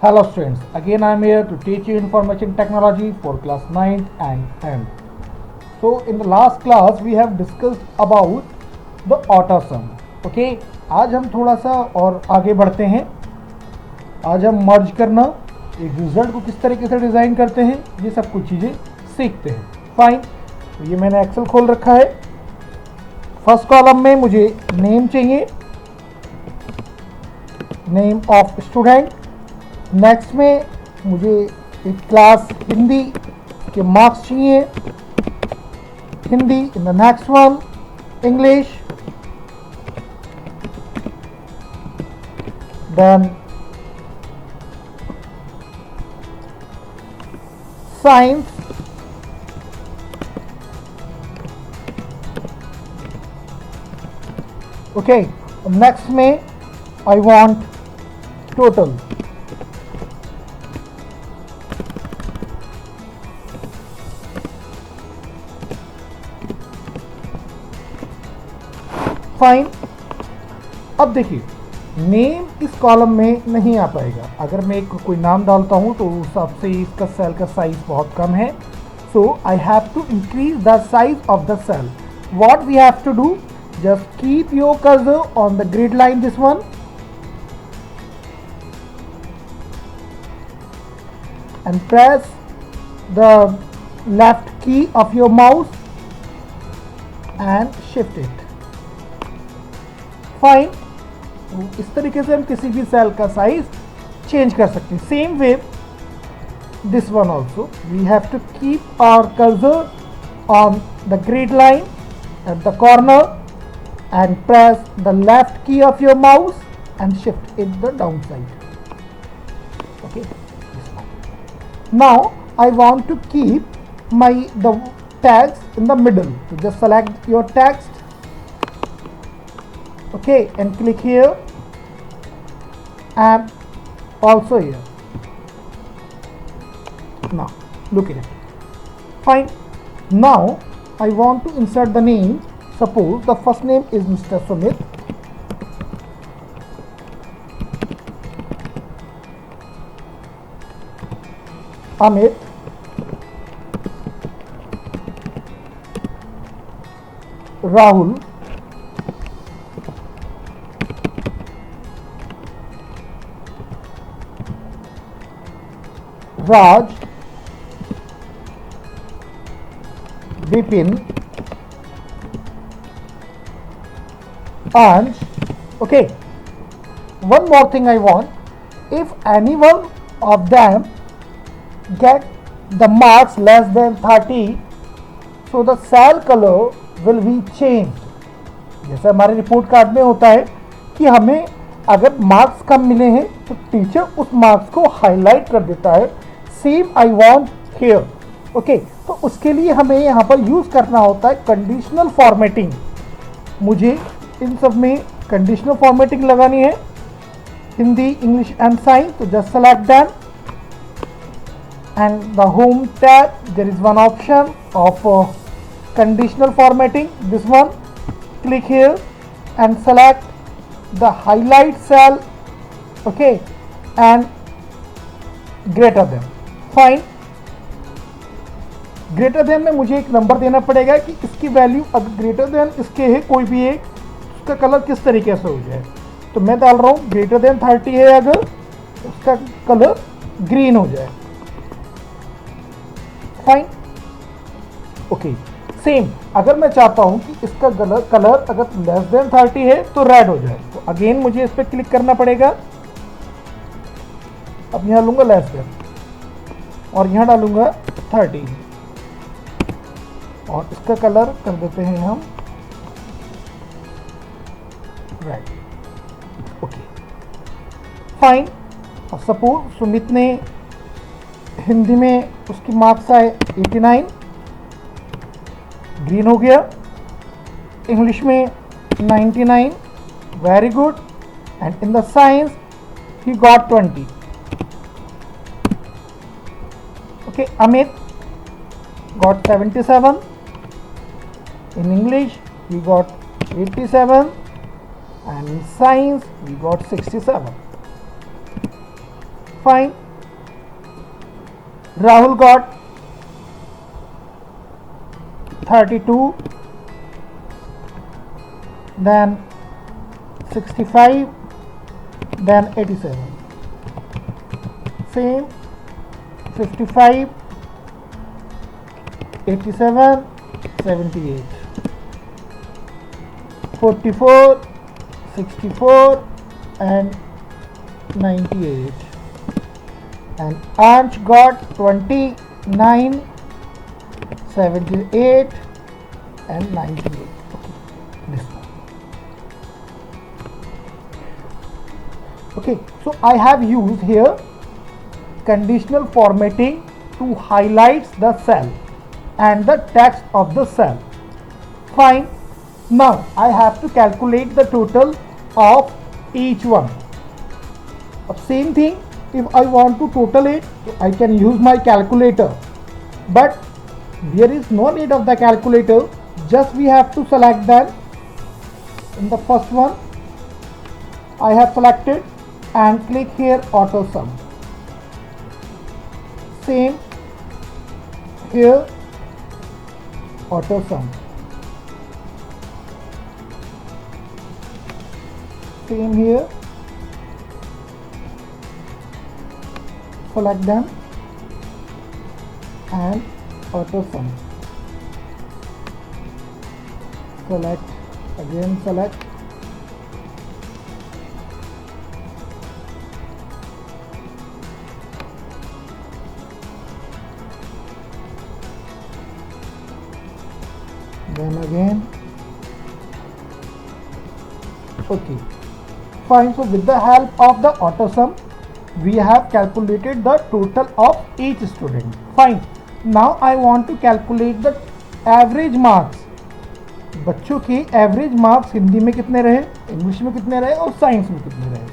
Hello students, again I am here to teach you information technology for class 9th and 10th. So in the last class we have discussed about the AutoSum. Okay, आज हम थोड़ा सा और आगे बढ़ते हैं. आज हम मर्ज करना, एक रिजल्ट को किस तरीके से डिज़ाइन करते हैं, ये सब कुछ चीज़ें सीखते हैं. फाइन, तो ये मैंने एक्सेल खोल रखा है. फर्स्ट कॉलम में मुझे नेम चाहिए, नेम ऑफ स्टूडेंट. नेक्स्ट में मुझे एक क्लास हिंदी के मार्क्स चाहिए, Hindi. In the next one English, then science, okay. Next में आई वांट टोटल. फाइन. अब देखिए, नेम इस कॉलम में नहीं आ पाएगा. अगर मैं कोई नाम डालता हूं तो उस हिसाब से इसका सेल का साइज बहुत कम है. So I have to increase the size of the cell. What we have to do, just keep your cursor on the grid line, this one, and press the left key of your mouse and shift it. Fine. इस तरीके से हम किसी भी cell का size change कर सकते हैं. Same way this one also, we have to keep our cursor on the grid line at the corner and press the left key of your mouse and shift it the down side. Okay, now I want to keep the tags in the middle. So just select your text, okay, and click here and also here. Now look at it. Fine. Now I want to insert the name. Suppose the first name is Mr. Sumit. Amit, Rahul, Raj, Vipin, Anj. Okay, one more thing I want, if any one of them get the marks less than 30, so the cell color will be changed. जैसे हमारे report card में होता है कि हमें अगर marks कम मिले हैं तो टीचर उस मार्क्स को हाईलाइट कर देता है. Same I want here. Okay, तो उसके लिए हमें यहाँ पर यूज़ करना होता है कंडीशनल फॉर्मेटिंग. मुझे इन सब में कंडीशनल फॉर्मेटिंग लगानी है, हिंदी, इंग्लिश एंड साइंस. तो just select them and the home tab, there is one option of conditional formatting, this one. Click here and select the highlight cell, okay, and greater than. Fine. greater than में मुझे एक number देना पड़ेगा कि इसकी value अगर greater than इसके है कोई भी एक, उसका कलर किस तरीके से हो जाए. तो मैं डाल रहा हूँ greater than 30 है, अगर उसका कलर ग्रीन हो जाए. फाइन. ओके, सेम अगर मैं चाहता हूं कि इसका कलर अगर लेस देन 30 है तो रेड हो जाए, तो अगेन मुझे इस पर क्लिक करना पड़ेगा. अब यहां लूंगा लेस देन और यहां डालूंगा 30 और इसका कलर कर देते हैं हम रेड. Okay, fine. और सपोज सुमित ने हिंदी में उसकी मार्क्स आए 89, ग्रीन हो गया. इंग्लिश में 99, very good. And in the science he got 20. Okay, Amit got 77. In English he got 87 and in science we got 67. Fine. Rahul got 32, then 65, then 87. Same 55, 87, 78, 44, 64 and 98. And Ansh got 29, 78 and 98. This one. Okay, so I have used here conditional formatting to highlight the cell and the text of the cell. Fine. Now I have to calculate the total of each one. Same thing, if I want to total it, I can use my calculator, but there is no need of the calculator, just we have to select them. In the first one I have selected and click here auto sum. Same here auto sum. Same here, select them and auto sum. Select, again select, then again. Okay, fine. So with the help of the auto sum we have calculated the total of each student. Fine. Now I want to calculate the average marks. बच्चों के average marks Hindi में कितने रहे, English में कितने रहे और science में कितने रहे.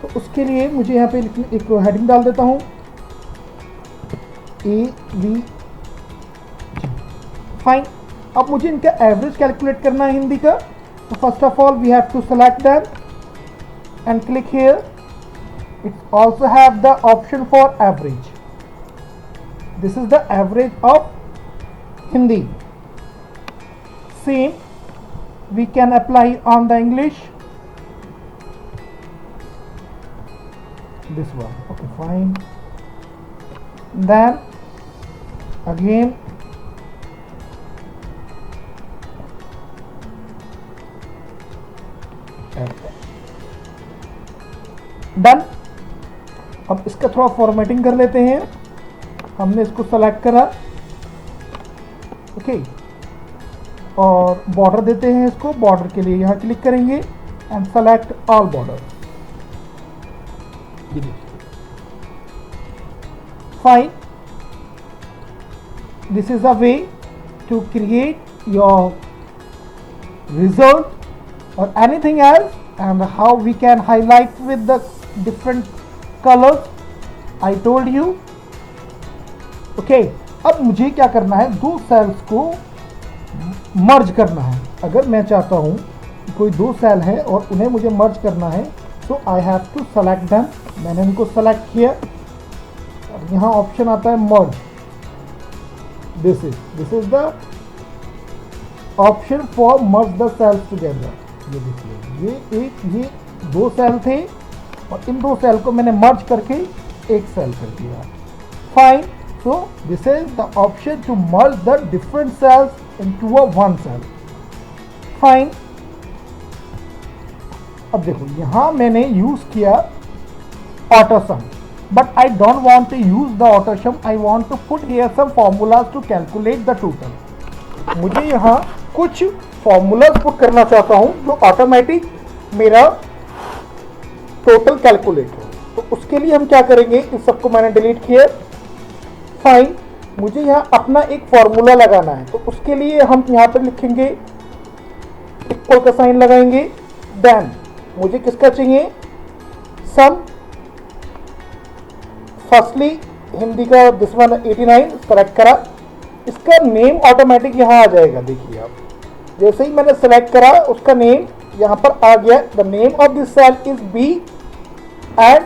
तो उसके लिए मुझे यहाँ पे एक हेडिंग डाल देता हूँ AV. फाइन. अब मुझे इनका एवरेज कैलकुलेट करना है हिंदी का. तो first of all we have to select them and click here. It also have the option for average. This is the average of Hindi. Same we can apply on the English. This one. Okay, fine. Then again done. अब इसका थोड़ा formatting कर लेते हैं. हमने इसको select करा. Okay, और बॉर्डर देते हैं इसको. बॉर्डर के लिए यहाँ क्लिक करेंगे and select all border. Fine. This is a way to create your result और anything else and how we can highlight with the different colors I told you. Okay, अब मुझे क्या करना है, दो सेल्स को मर्ज करना है. अगर मैं चाहता हूँ कोई दो सेल है और उन्हें मुझे मर्ज करना है तो I have to select them. मैंने इनको सेलेक्ट किया और यहाँ ऑप्शन आता है merge. This is the option for merge the cells together. ये देखिए, ये दो सेल थे और इन दो सेल को मैंने मर्ज करके एक सेल कर दिया. Fine. So this is the option to merge the different cells into a one cell. Fine. अब देखो यहाँ मैंने यूज किया auto sum, but I don't want to use the auto sum. I want to put here some formulas to calculate the total. मुझे यहाँ कुछ formulas put करना चाहता हूँ जो ऑटोमेटिक मेरा टोटल कैलकुलेट हो. तो उसके लिए हम क्या करेंगे, इस सबको मैंने डिलीट किया. फाइन. मुझे यहाँ अपना एक फॉर्मूला लगाना है. तो उसके लिए हम यहाँ पर लिखेंगे इक्वल का साइन लगाएंगे. देन मुझे किसका चाहिए, सम. फर्स्टली हिंदी का दिस वन 89 सेलेक्ट करा. इसका नेम ऑटोमेटिक यहाँ आ जाएगा. देखिए आप, जैसे ही मैंने सेलेक्ट करा उसका नेम यहाँ पर आ गया. The name of this cell is B and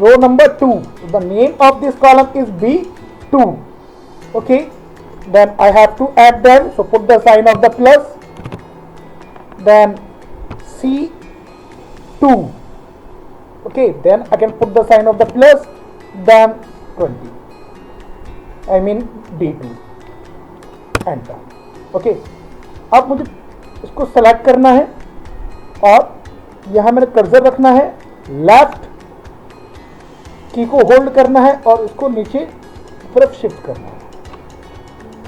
row number 2. The name of this column is B2. Okay, then I have to add them, so put the sign of the plus, then C2. Okay, then I can put the sign of the plus, then 20, I mean D2, enter. Okay, अब मुझे इसको select करना है और यहाँ मैंने cursor रखना है, लेफ्ट की को होल्ड करना है और इसको नीचे तरफ शिफ्ट करना है।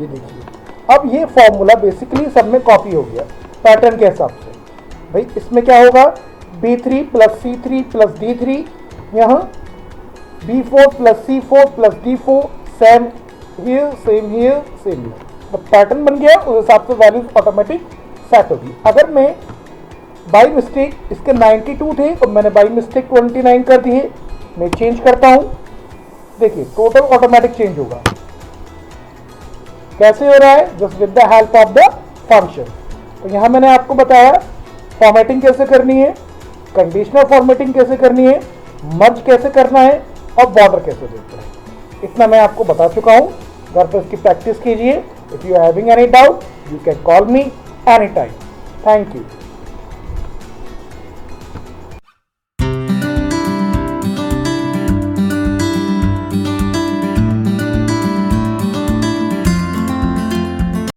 ये देखिए, अब ये फॉर्मूला बेसिकली सब में कॉपी हो गया पैटर्न के हिसाब से। भाई इसमें क्या होगा, B3 plus C3 plus D3, यहाँ B4 plus C4 plus D4, same here same here same here. तो पैटर्न बन गया, उस हिसाब से वैल्यूज ऑटोमेटिक सेट होगी। अगर मैं बाई मिस्टेक इसके 92 थे तो मैंने बाई मिस्टेक 29 कर दी है, मैं चेंज करता हूं, देखिए टोटल ऑटोमेटिक चेंज होगा। कैसे हो रहा है, just with the help of the function. तो यहां मैंने आपको बताया फॉर्मेटिंग कैसे करनी है, कंडीशनल फॉर्मेटिंग कैसे करनी है, मर्ज कैसे करना है और बॉर्डर कैसे देते हैं, इतना मैं आपको बता चुका हूं। घर पर इसकी प्रैक्टिस कीजिए। If you having any doubt you can call me any time. Thank you.